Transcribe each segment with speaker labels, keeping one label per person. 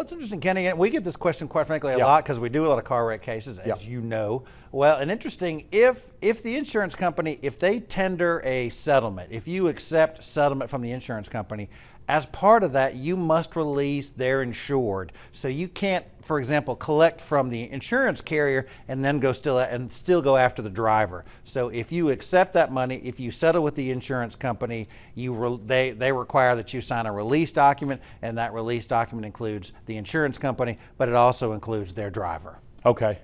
Speaker 1: it's interesting, Kenny, and we get this question quite frankly a lot because we do a lot of car wreck cases, as you know. Well, and interesting, if the insurance company, if they tender a settlement, if you accept settlement from the insurance company, as part of that, you must release their insured. So you can't, for example, collect from the insurance carrier and then still go after the driver. So if you accept that money, if you settle with the insurance company, they require that you sign a release document, and that release document includes the insurance company, but it also includes their driver.
Speaker 2: Okay.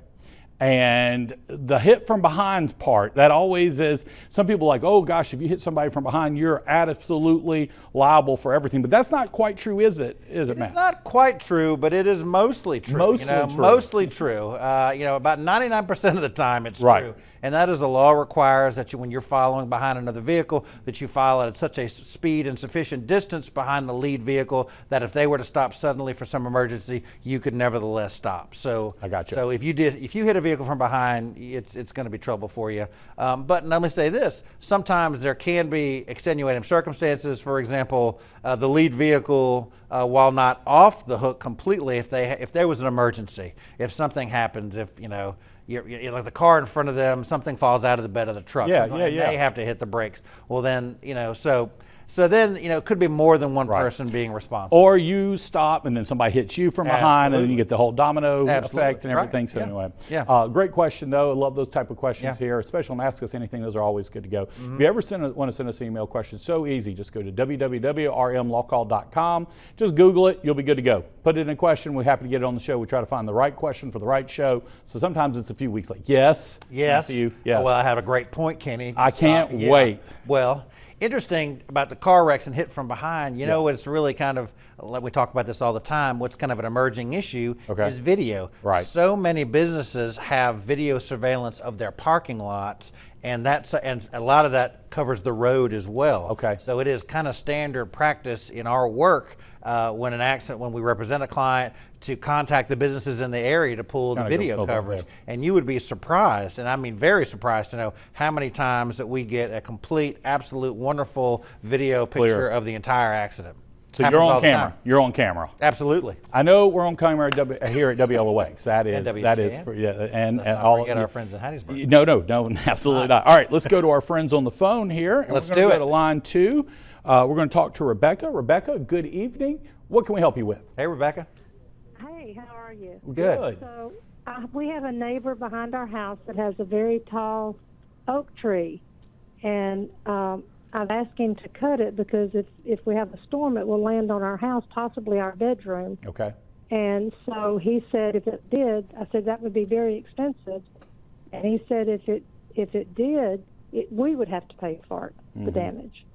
Speaker 2: And the hit from behind part, that always is, some people are like, oh gosh, if you hit somebody from behind, you're absolutely liable for everything. But that's not quite true, is it, Matt?
Speaker 1: It's not quite true, but it is mostly true. Mostly true. About 99% of the time it's true. And that is the law requires that when you're following behind another vehicle, that you follow at such a speed and sufficient distance behind the lead vehicle that if they were to stop suddenly for some emergency, you could nevertheless stop. So
Speaker 2: I got you.
Speaker 1: So if you hit a vehicle from behind, it's going to be trouble for you. But let me say this: sometimes there can be extenuating circumstances. For example, the lead vehicle, while not off the hook completely, if there was an emergency, if something happens, if you're like the car in front of them, something falls out of the bed of the truck. They have to hit the brakes. Well, then, so then, it could be more than one person being responsible.
Speaker 2: Or you stop and then somebody hits you from behind, and then you get the whole domino effect and everything. So anyway, great question though. I love those type of questions here, especially on Ask Us Anything. Those are always good to go. If you ever want to send us an email question, so easy. Just go to www.rmlawcall.com. Just Google it. You'll be good to go. Put it in a question. We're happy to get it on the show. We try to find the right question for the right show. So sometimes it's a few weeks late. Yes.
Speaker 1: Matthew, yes. Well, I have a great point, Kenny.
Speaker 2: I can't wait.
Speaker 1: Well, interesting about the car wrecks and hit from behind, it's really kind of, we talk about this all the time, what's kind of an emerging issue is video.
Speaker 2: Right.
Speaker 1: So many businesses have video surveillance of their parking lots, and a lot of that covers the road as well.
Speaker 2: Okay.
Speaker 1: So it is kind of standard practice in our work when we represent a client, to contact the businesses in the area to pull the video coverage. And you would be surprised, and I mean very surprised, to know how many times that we get a complete, absolute, wonderful video picture of the entire accident.
Speaker 2: So you're on camera. You're on camera.
Speaker 1: Absolutely.
Speaker 2: I know we're on camera here at WLOX. That is,
Speaker 1: and all. Forget our friends in Hattiesburg.
Speaker 2: No, absolutely not. All right, let's go to our friends on the phone here. And
Speaker 1: let's
Speaker 2: we're going to go to line 2. We're going to talk to Rebecca. Rebecca, good evening. What can we help you with?
Speaker 1: Hey, Rebecca.
Speaker 3: Hey, how are you?
Speaker 1: Good.
Speaker 3: So we have a neighbor behind our house that has a very tall oak tree, and I've asked him to cut it because if we have a storm, it will land on our house, possibly our bedroom.
Speaker 2: Okay.
Speaker 3: And so he said if it did, I said that would be very expensive. And he said if it did, we would have to pay for it, the damage.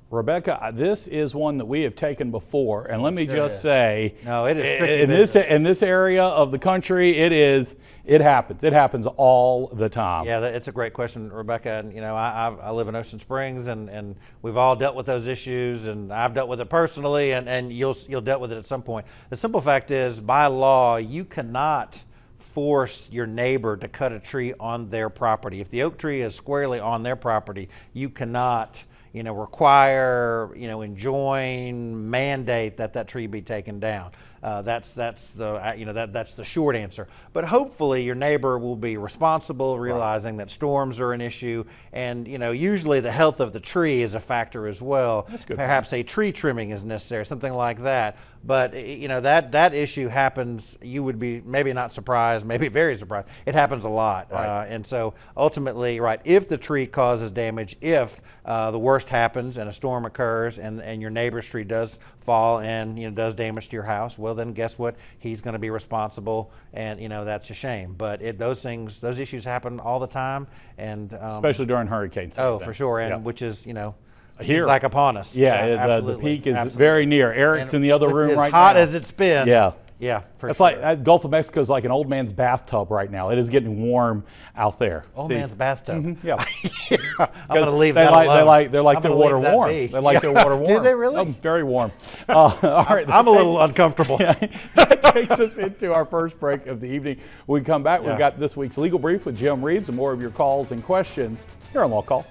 Speaker 2: Rebecca, this is one that we have taken before, and let me just say,
Speaker 1: no, it is tricky
Speaker 2: in this area of the country, it happens. It happens all the time.
Speaker 1: Yeah, it's a great question, Rebecca. And I live in Ocean Springs, and we've all dealt with those issues, and I've dealt with it personally, and you'll dealt with it at some point. The simple fact is, by law, you cannot force your neighbor to cut a tree on their property. If the oak tree is squarely on their property, you cannot require, enjoin, mandate that tree be taken down. That's the short answer. But hopefully your neighbor will be responsible, realizing that storms are an issue, and usually the health of the tree is a factor as well.
Speaker 2: That's good.
Speaker 1: Perhaps a tree trimming is necessary, something like that. But that issue happens. You would be maybe not surprised, maybe very surprised. It happens a lot, and so ultimately, if the tree causes damage, if the worst happens and a storm occurs, and your neighbor's tree does fall and does damage to your house, well then guess what? He's going to be responsible, and that's a shame. But those issues happen all the time, and
Speaker 2: especially during hurricane season.
Speaker 1: Oh, for sure, and which is
Speaker 2: here,
Speaker 1: like upon us.
Speaker 2: Yeah, the peak is very near. Eric's in the other room right now.
Speaker 1: As hot as it's been.
Speaker 2: Yeah,
Speaker 1: it's
Speaker 2: like Gulf of Mexico is like an old man's bathtub right now. It is getting warm out there.
Speaker 1: Old man's bathtub.
Speaker 2: Yeah.
Speaker 1: I'm going to leave that alone.
Speaker 2: They like their water warm. They like their water warm.
Speaker 1: Do they really?
Speaker 2: Oh, very warm. All right.
Speaker 1: I'm a little uncomfortable.
Speaker 2: That takes us into our first break of the evening. When we come back, we've got this week's Legal Brief with Jim Reeves and more of your calls and questions here on Law Call.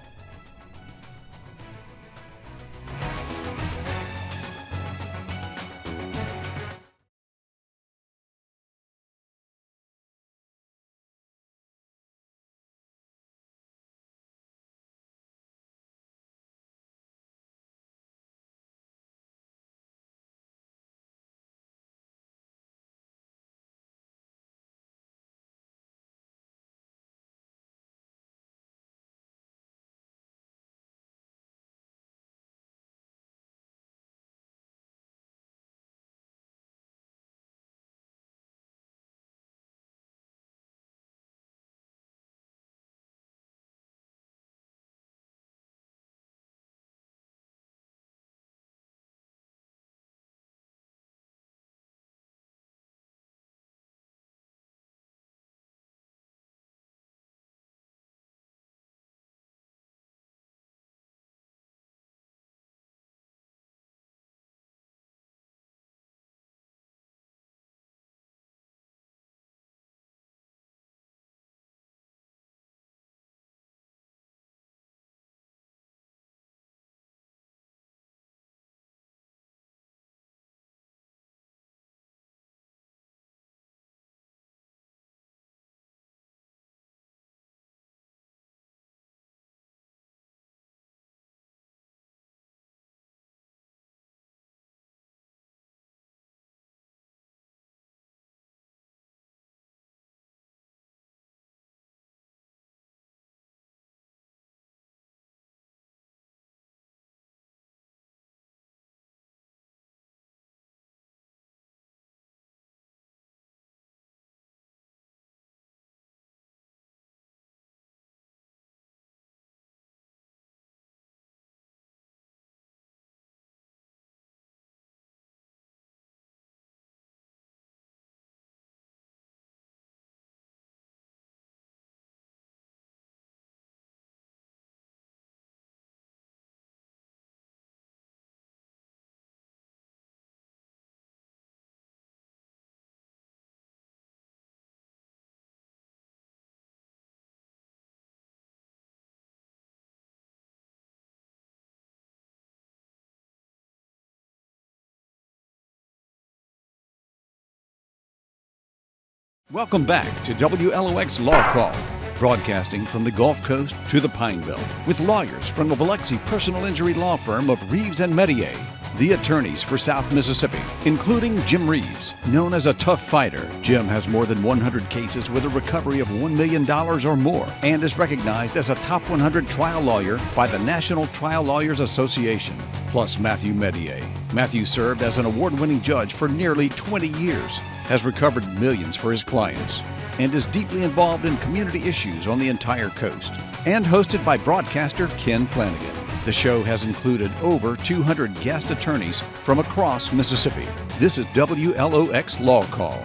Speaker 4: Welcome back to WLOX Law Call, broadcasting from the Gulf Coast to the Pine Belt with lawyers from the Biloxi personal injury law firm of Reeves and Mestayer, the attorneys for South Mississippi, including Jim Reeves. Known as a tough fighter, Jim has more than 100 cases with a recovery of $1 million or more and is recognized as a top 100 trial lawyer by the National Trial Lawyers Association. Plus Matthew Mestayer. Matthew served as an award-winning judge for nearly 20 years, has recovered millions for his clients, and is deeply involved in community issues on the entire coast. And hosted by broadcaster Ken Flanagan. The show has included over 200 guest attorneys from across Mississippi. This is WLOX Law Call.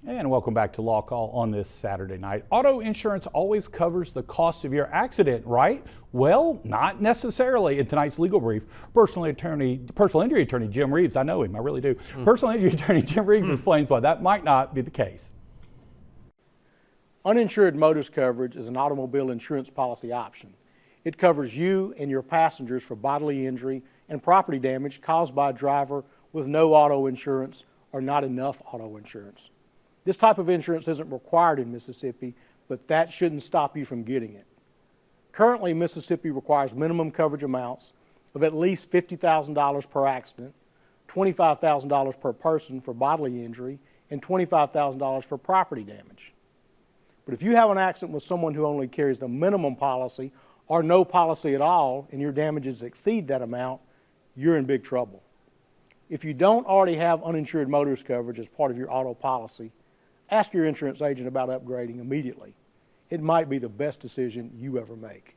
Speaker 2: And welcome back to Law Call on this Saturday night. Auto insurance always covers the cost of your accident, right? Well, not necessarily. In tonight's legal brief, personal injury attorney Jim Reeves, I know him, I really do. Personal injury attorney Jim Reeves explains why that might not be the case.
Speaker 5: Uninsured motorist coverage is an automobile insurance policy option. It covers you and your passengers for bodily injury and property damage caused by a driver with no auto insurance or not enough auto insurance. This type of insurance isn't required in Mississippi, but that shouldn't stop you from getting it. Currently, Mississippi requires minimum coverage amounts of at least $50,000 per accident, $25,000 per person for bodily injury, and $25,000 for property damage. But if you have an accident with someone who only carries the minimum policy or no policy at all and your damages exceed that amount, you're in big trouble. If you don't already have uninsured motorist coverage as part of your auto policy, ask your insurance agent about upgrading immediately. It might be the best decision you ever make.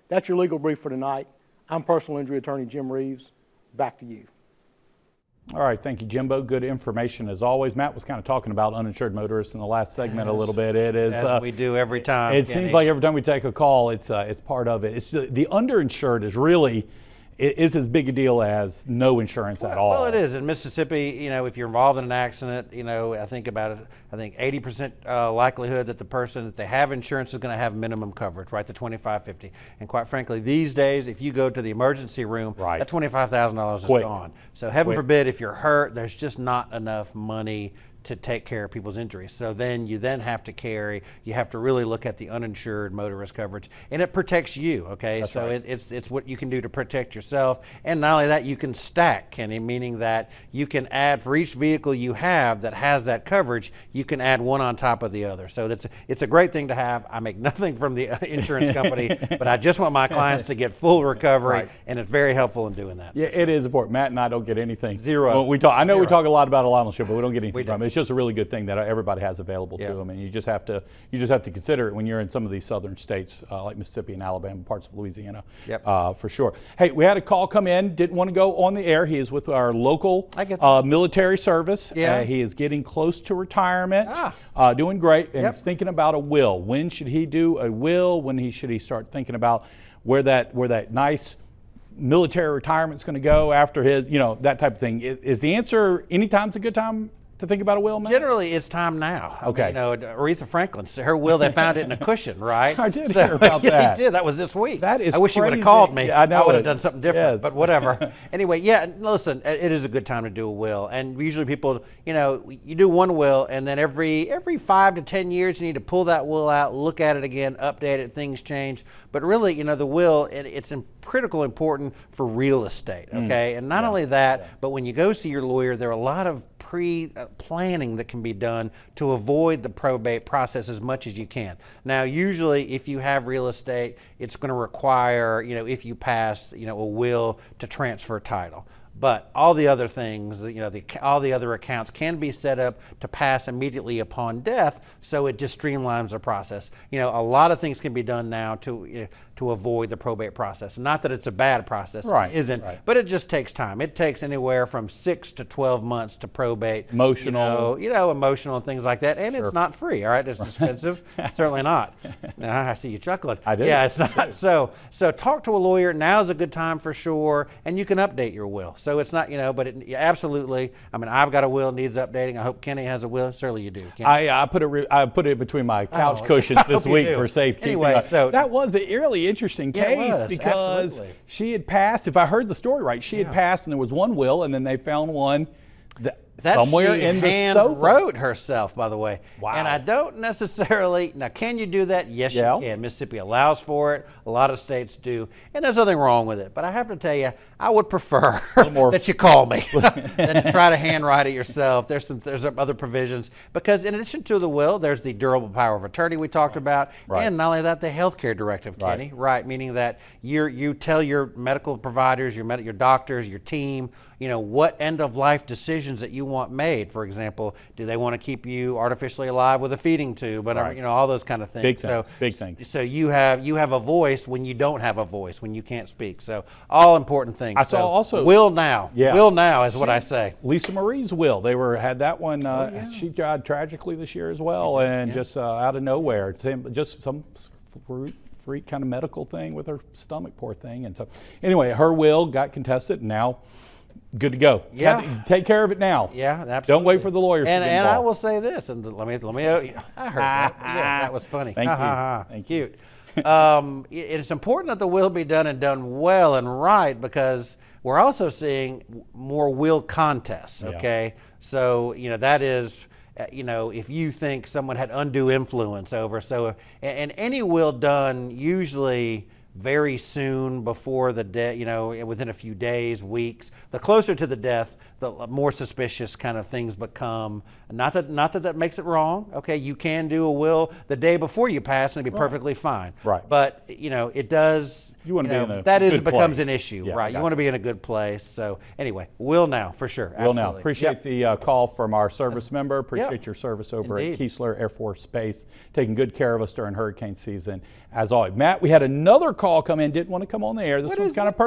Speaker 5: That's your legal brief for tonight. I'm personal injury attorney Jim Reeves. Back to you.
Speaker 2: All right, thank you, Jimbo. Good information as always. Matt was kind of talking about uninsured motorists in the last segment a little bit. It is
Speaker 1: as we do every time.
Speaker 2: It seems like every time we take a call, it's part of it. It's the underinsured is really is as big a deal as no insurance at all.
Speaker 1: Well, it is in Mississippi. You know, if you're involved in an accident, you know, I think about it. I think 80% likelihood that the person that they have insurance is going to have minimum coverage, right? The $25.50. And quite frankly, these days, if you go to the emergency room, that $25,000 is gone. So heaven forbid, if you're hurt, there's just not enough money to take care of people's injuries. So then you have to you have to really look at the uninsured motorist coverage, and it protects you, okay?
Speaker 2: That's
Speaker 1: so
Speaker 2: right.
Speaker 1: it's what you can do to protect yourself. And not only that, you can stack, Kenny, meaning that you can add for each vehicle you have that has that coverage, you can add one on top of the other. So it's a great thing to have. I make nothing from the insurance company, but I just want my clients to get full recovery, and it's very helpful in doing that.
Speaker 2: Yeah, it is important. Matt and I don't get anything.
Speaker 1: Zero.
Speaker 2: We talk a lot about it on the show, but we don't get anything from it. It's just a really good thing that everybody has available to them, and you just have to consider it when you're in some of these southern states like Mississippi and Alabama, parts of Louisiana, for sure. Hey, we had a call come in. Didn't want to go on the air. He is with our local military service. He is getting close to retirement, doing great, and he's thinking about a will. When should he do a will? When should he start thinking about where that nice military retirement is going to go after his, that type of thing? Is the answer anytime's a good time to think about a will, Matt?
Speaker 1: Generally, it's time now.
Speaker 2: Okay.
Speaker 1: Aretha Franklin, her will, they found it in a cushion, right?
Speaker 2: I did hear about that.
Speaker 1: He did. That was this week.
Speaker 2: That is
Speaker 1: I wish
Speaker 2: crazy.
Speaker 1: you would have called me.
Speaker 2: Yeah, I know
Speaker 1: I would have done something different, but whatever. Anyway, listen, it is a good time to do a will. And usually people, you do one will, and then every 5 to 10 years, you need to pull that will out, look at it again, update it, things change. But really, the will, it's critical important for real estate, okay? And not only that, but when you go see your lawyer, there are a lot of pre-planning that can be done to avoid the probate process as much as you can. Now, usually, if you have real estate, it's going to require, if you pass, a will to transfer title. But all the other things, all the other accounts can be set up to pass immediately upon death, so it just streamlines the process. A lot of things can be done now to avoid the probate process. Not that it's a bad process, it isn't, but it just takes time. It takes anywhere from 6 to 12 months to probate.
Speaker 2: Emotional.
Speaker 1: Emotional and things like that, and it's not free, all right? It's expensive, certainly not. I see you chuckling.
Speaker 2: I do.
Speaker 1: Yeah, it's not. So talk to a lawyer. Now's a good time for sure, and you can update your will. So it's not, but absolutely. I mean, I've got a will, needs updating. I hope Kenny has a will. Certainly you do. Kenny.
Speaker 2: I put it between my couch cushions this week for safety.
Speaker 1: Anyway, so
Speaker 2: that was a really interesting case because she had passed. If I heard the story right, she had passed, and there was one will, and then they found one somewhere
Speaker 1: she
Speaker 2: in the
Speaker 1: hand
Speaker 2: sofa.
Speaker 1: wrote herself, by the way.
Speaker 2: Wow.
Speaker 1: And I don't necessarily, now can you do that? Yes,
Speaker 2: Yeah.
Speaker 1: you can. Mississippi allows for it. A lot of states do. And there's nothing wrong with it. But I have to tell you, I would prefer that you call me than to try to handwrite it yourself. There's some other provisions. Because in addition to the will, there's the durable power of attorney we talked about.
Speaker 2: Right.
Speaker 1: And not only that, the healthcare directive, Kenny. Right. Meaning that you tell your medical providers, your doctors, your team, what end-of-life decisions that you want made. For example, do they want to keep you artificially alive with a feeding tube? Whatever, all those kind of things.
Speaker 2: Big things.
Speaker 1: So you have a voice when you don't have a voice, when you can't speak. So all important things.
Speaker 2: I saw also
Speaker 1: will now.
Speaker 2: Yeah.
Speaker 1: Will now is what I say.
Speaker 2: Lisa Marie's will. They had that one. She died tragically this year as well, and just out of nowhere, just some freak kind of medical thing with her stomach, poor thing. And so anyway, her will got contested, and now good to go.
Speaker 1: Yeah.
Speaker 2: Take care of it now.
Speaker 1: Yeah, absolutely.
Speaker 2: Don't wait for the lawyers to get
Speaker 1: And
Speaker 2: involved.
Speaker 1: I will say this, and let me. I heard that. Yeah, that was funny.
Speaker 2: Thank you.
Speaker 1: Thank you. It's important that the will be done and done well and right, because we're also seeing more will contests. Okay, so that is. If you think someone had undue influence over, and any will done usually very soon before the death, within a few days, weeks. The closer to the death, the more suspicious kind of things become. Not that makes it wrong. Okay, you can do a will the day before you pass and it'd be perfectly fine.
Speaker 2: Right.
Speaker 1: But it does.
Speaker 2: You want to be in a
Speaker 1: that
Speaker 2: good
Speaker 1: becomes
Speaker 2: place.
Speaker 1: an issue,
Speaker 2: Yeah,
Speaker 1: right? You want to be in a good place. So anyway, will now for sure.
Speaker 2: Will
Speaker 1: Absolutely.
Speaker 2: now. Appreciate the call from our service member. Appreciate
Speaker 1: Yep.
Speaker 2: your service over
Speaker 1: Indeed.
Speaker 2: at Keesler Air Force Base, taking good care of us during hurricane season. As always, Matt, we had another call come in. Didn't want to come on the air. This one's kind of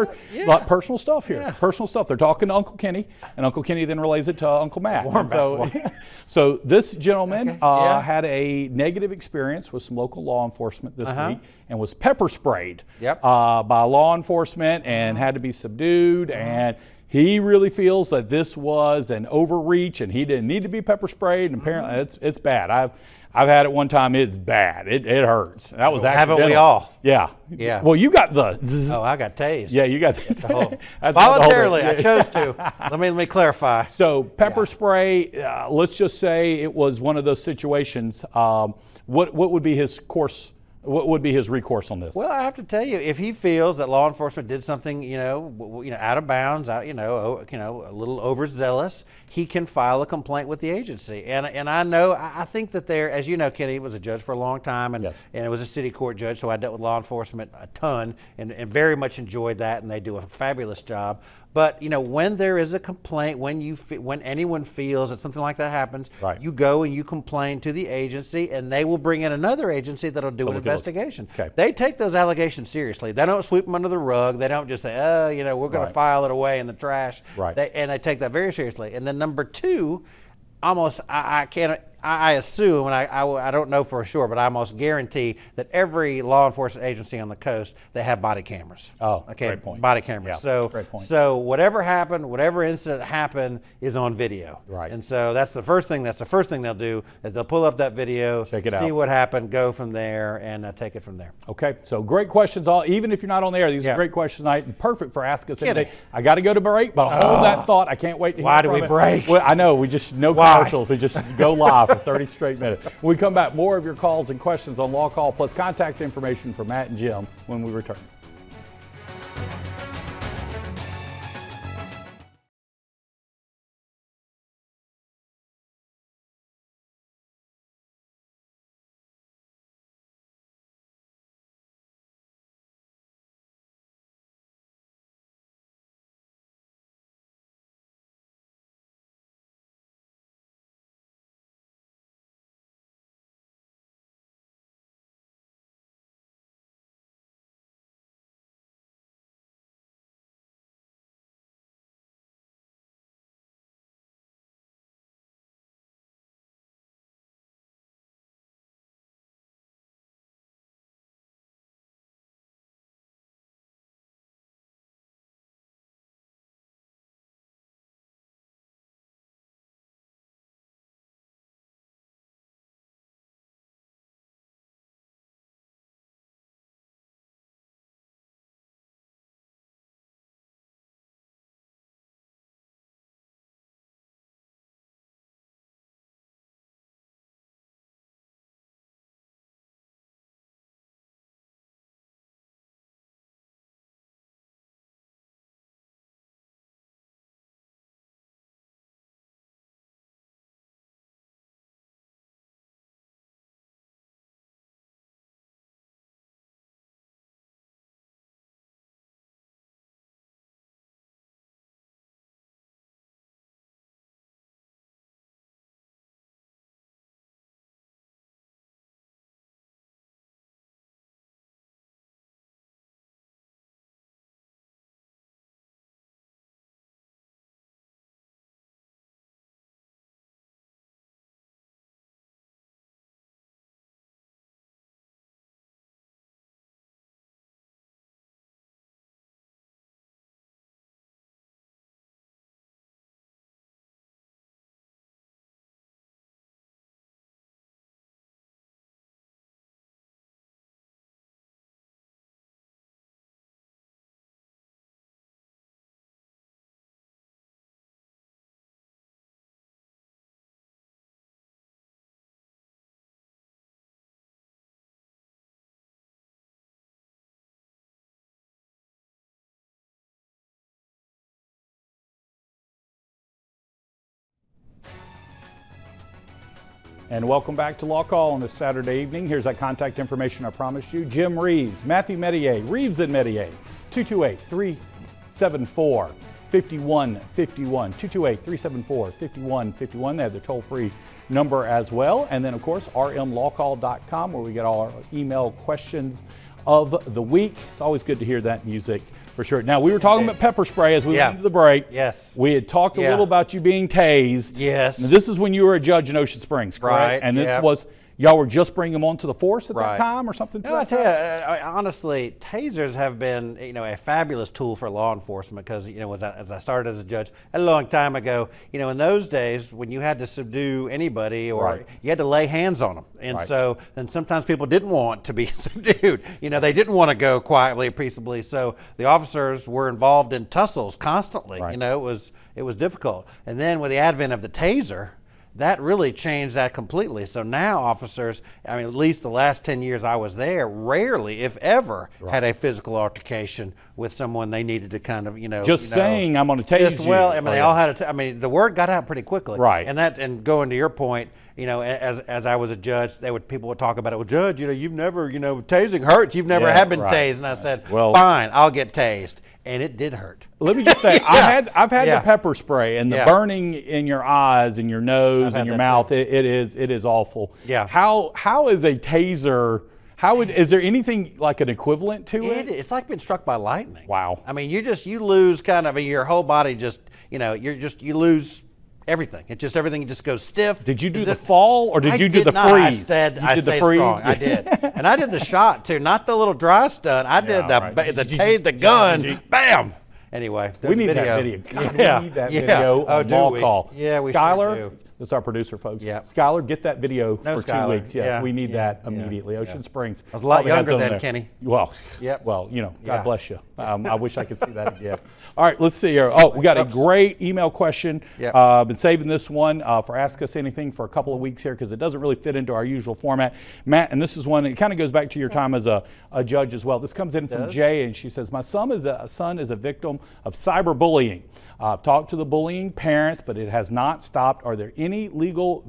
Speaker 2: lot personal stuff here.
Speaker 1: Yeah.
Speaker 2: Personal stuff. They're talking to Uncle Kenny, and Uncle Kenny then relays it to Uncle Matt.
Speaker 1: Warm bath.
Speaker 2: So this gentleman
Speaker 1: Yeah.
Speaker 2: had a negative experience with some local law enforcement this week and was pepper sprayed by law enforcement and had to be subdued. And he really feels that this was an overreach and he didn't need to be pepper sprayed. And apparently it's bad. I've had it one time. It's bad. It hurts. That was accidental.
Speaker 1: Haven't we all?
Speaker 2: Yeah.
Speaker 1: Yeah.
Speaker 2: Well, you got the zzz.
Speaker 1: Oh, I got tased.
Speaker 2: Yeah, you got
Speaker 1: Voluntarily, I chose to. Let me clarify.
Speaker 2: So pepper spray, let's just say it was one of those situations. What would be his course? What would be his recourse on this?
Speaker 1: Well, I have to tell you, if he feels that law enforcement did something, out of bounds, a little overzealous, he can file a complaint with the agency. And I think that as you know, Kenny was a judge for a long time, and it was a city court judge, so I dealt with law enforcement a ton, and very much enjoyed that, and they do a fabulous job. But when there is a complaint, when anyone feels that something like that happens, you go and you complain to the agency, and they will bring in another agency that'll do an investigation.
Speaker 2: Okay.
Speaker 1: They take those allegations seriously. They don't sweep them under the rug. They don't just say, we're going to file it away in the trash.
Speaker 2: Right.
Speaker 1: They take that very seriously. And then number two, I assume, and I don't know for sure, but I almost guarantee that every law enforcement agency on the coast, they have body cameras.
Speaker 2: Oh,
Speaker 1: okay,
Speaker 2: great point.
Speaker 1: Body cameras.
Speaker 2: Yeah, great point.
Speaker 1: So whatever happened, whatever incident happened is on video.
Speaker 2: Right.
Speaker 1: And so that's the first thing they'll do is they'll pull up that video,
Speaker 2: check it
Speaker 1: see
Speaker 2: out,
Speaker 1: what happened, go from there, and take it from there.
Speaker 2: Okay, so great questions. Even if you're not on the air, these are great questions tonight, and perfect for Ask Us Anything. I got to go to break, but hold that thought. I can't wait to hear
Speaker 1: Why do
Speaker 2: from
Speaker 1: we
Speaker 2: it.
Speaker 1: break?
Speaker 2: Well, I know, no commercials. We just go live for 30 straight minutes. When we come back, more of your calls and questions on LawCall, plus contact information for Matt and Jim when we return. And welcome back to Law Call on this Saturday evening. Here's that contact information I promised you. Jim Reeves, Matthew Mestayer, Reeves and Mestayer, 228-374-5151, 228-374-5151. They have the toll-free number as well. And then, of course, rmlawcall.com, where we get all our email questions of the week. It's always good to hear that music. For sure. Now, we were talking about pepper spray as we went into the break.
Speaker 1: Yes.
Speaker 2: We had talked a little about you being tased.
Speaker 1: Yes.
Speaker 2: Now, this is when you were a judge in Ocean Springs, correct?
Speaker 1: Right.
Speaker 2: And this was, y'all were just bringing them onto the force at that time or something?
Speaker 1: No, I tell you, honestly, tasers have been, a fabulous tool for law enforcement because, as I started as a judge a long time ago, in those days when you had to subdue anybody or you had to lay hands on them. And so, and sometimes people didn't want to be subdued. They didn't want to go quietly, peaceably. So the officers were involved in tussles constantly. It was difficult. And then with the advent of the taser, that really changed that completely. So now officers, at least the last 10 years I was there, rarely, if ever, had a physical altercation with someone they needed to kind of,
Speaker 2: saying I'm going to tase you.
Speaker 1: Well, they all had the word got out pretty quickly.
Speaker 2: Right.
Speaker 1: And going to your point, as I was a judge, people would talk about it. Well, Judge, you've never, tasing hurts. You've never had been tased. And I said, well, fine, I'll get tased. And it did hurt.
Speaker 2: Let me just say, I've had the pepper spray and the burning in your eyes and your nose and your mouth. It is awful.
Speaker 1: Yeah.
Speaker 2: How is a taser? Is there anything like an equivalent to it?
Speaker 1: It's like being struck by lightning.
Speaker 2: Wow.
Speaker 1: You lose kind of your whole body. You lose everything. Everything just goes stiff.
Speaker 2: Did you do the fall or did you do the freeze?
Speaker 1: I stayed strong. I did. And I did the shot too, not the little dry stunt. I did the gun. Bam. Anyway,
Speaker 2: we need that video. God, we need that video on LawCall.
Speaker 1: Yeah, we
Speaker 2: Skylar,
Speaker 1: sure do.
Speaker 2: that's our producer, folks.
Speaker 1: Yeah.
Speaker 2: Skylar, get that video for
Speaker 1: Skylar.
Speaker 2: 2 weeks. Yes, we need that immediately. Ocean Springs.
Speaker 1: I was a lot younger then, Kenny.
Speaker 2: Well, God bless you. I wish I could see that again. All right, let's see here. Oh, we got a great email question. Been saving this one for Ask Us Anything for a couple of weeks here because it doesn't really fit into our usual format. Matt, and this is one, it kind of goes back to your time as a judge as well. This comes in from Jay, and she says, my son is a victim of cyberbullying. I've talked to the bullying parents, but it has not stopped. Are there any legal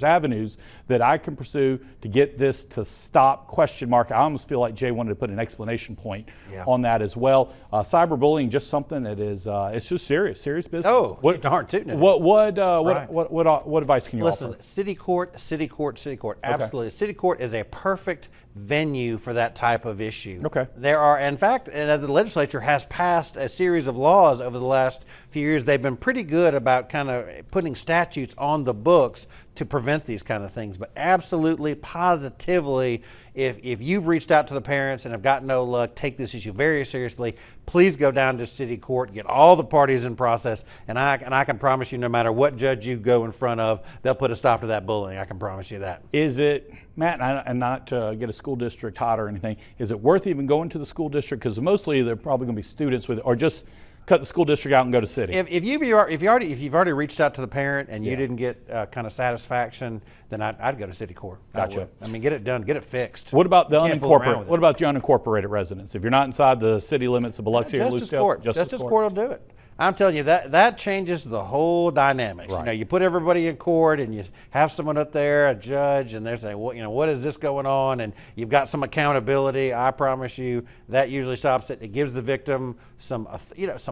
Speaker 2: avenues that I can pursue to get this to stop? ? I almost feel like Jay wanted to put an explanation point on that as well. Cyberbullying, just something that is, it's just serious business.
Speaker 1: Oh, darn tootin' it.
Speaker 2: What advice can you offer?
Speaker 1: Listen, city court. Absolutely. City court is a perfect venue for that type of issue.
Speaker 2: Okay.
Speaker 1: There are, in fact, and the legislature has passed a series of laws over the last few years. They've been pretty good about kind of putting statutes on the books to prevent these kind of things. But absolutely, positively, if you've reached out to the parents and have got no luck, take this issue very seriously. Please go down to city court, get all the parties in process, and I can promise you, no matter what judge you go in front of, they'll put a stop to that bullying. I can promise you that.
Speaker 2: Is it, Matt, and not to get a school district hot or anything, is it worth even going to the school district? Because mostly they're probably going to be students with it, or just cut the school district out and go to city.
Speaker 1: If you've already reached out to the parent and you didn't get kind of satisfaction, then I'd go to city court.
Speaker 2: Gotcha.
Speaker 1: Get it done, get it fixed.
Speaker 2: What about the unincorporated? What about the unincorporated residents? If you're not inside the city limits of Biloxi or Lucedale,
Speaker 1: Justice court will do it. I'm telling you, that changes the whole dynamics.
Speaker 2: Right.
Speaker 1: You put everybody in court and you have someone up there, a judge, and they're saying, what is this going on? And you've got some accountability. I promise you that usually stops it. It gives the victim some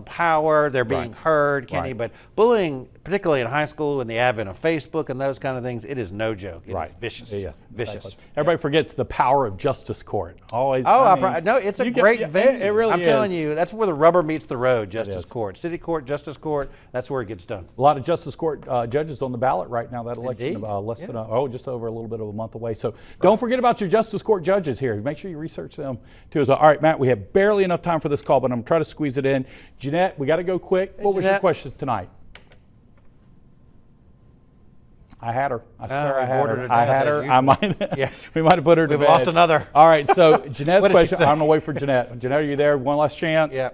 Speaker 1: power. They're being heard, Kenny. But bullying, particularly in high school and the advent of Facebook and those kind of things, it is no joke. It is vicious.
Speaker 2: Yes,
Speaker 1: vicious.
Speaker 2: Exactly. Everybody forgets the power of justice court. Always.
Speaker 1: No, it's a great venue.
Speaker 2: It really is.
Speaker 1: I'm telling you, that's where the rubber meets the road. Justice court, city court, justice court. That's where it gets done.
Speaker 2: A lot of justice court judges on the ballot right now. That election just over a little bit of a month away. So don't forget about your justice court judges here. Make sure you research them too as well. All right, Matt, we have barely enough time for this call, but I'm going to try to squeeze it in. Jeanette, we got to go quick. What was your question tonight? I had her. I swear I had her. I had her. I might. We might have put her to bed.
Speaker 1: We've lost another.
Speaker 2: All right. So Jeanette's question. I'm gonna wait for Jeanette. Jeanette, are you there? One last chance.
Speaker 1: Yeah.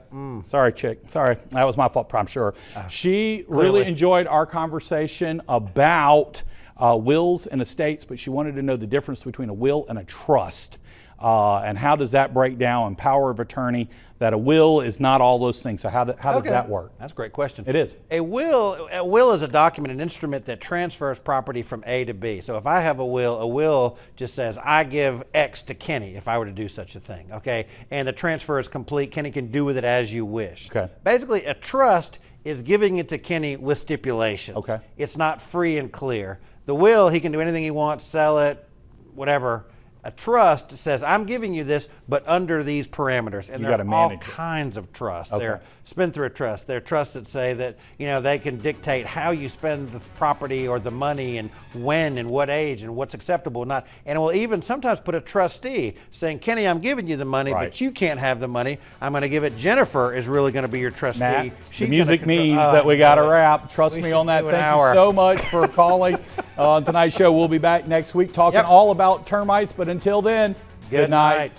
Speaker 2: Sorry, chick. Sorry, that was my fault. I'm sure. She really enjoyed our conversation about wills and estates, but she wanted to know the difference between a will and a trust. and how does that break down in power of attorney, that a will is not all those things. So how does that work?
Speaker 1: That's a great question.
Speaker 2: It is.
Speaker 1: A will is a document, an instrument that transfers property from A to B. So if I have a will just says, I give X to Kenny if I were to do such a thing, okay? And the transfer is complete. Kenny can do with it as you wish.
Speaker 2: Okay.
Speaker 1: Basically, a trust is giving it to Kenny with stipulations.
Speaker 2: Okay.
Speaker 1: It's not free and clear. The will, he can do anything he wants, sell it, whatever. A trust says, I'm giving you this, but under these parameters. And there are all kinds of trusts.
Speaker 2: Okay.
Speaker 1: They're spendthrift trusts. They're trusts that say that, you know, they can dictate how you spend the property or the money and when and what age and what's acceptable or not. And it will even sometimes put a trustee saying, Kenny, I'm giving you the money, but you can't have the money. I'm going to give it. Jennifer is really going to be your trustee.
Speaker 2: Matt, the music means that we got to wrap. Trust me on that. Thank you so much for calling on tonight's show. We'll be back next week talking all about termites, but until then, good night.